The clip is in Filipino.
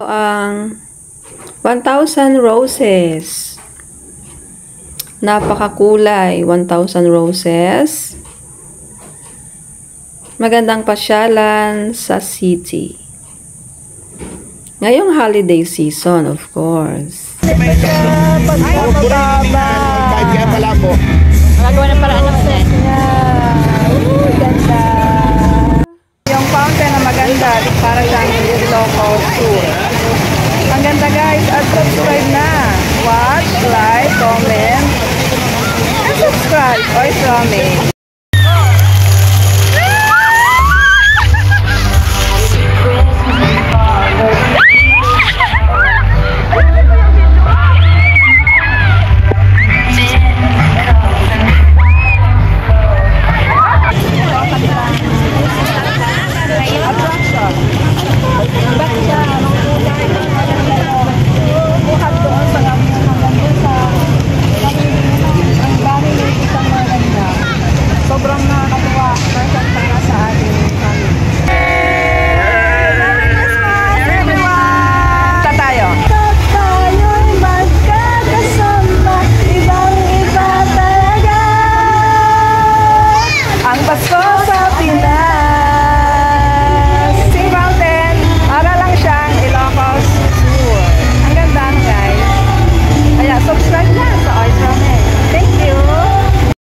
Ang 1,000 roses. Napakakulay, 1,000 roses. Magandang pasyalan sa city. Ngayong holiday season, of course. Magagawa ng paraan naman eh. Ganda. Yung fountain na maganda para sa local tour. Ang ganda guys, at subscribe na. Watch, like, comment, and subscribe. Oy, Swami. Sobrang nakakatuwa. Perfect para sa atin.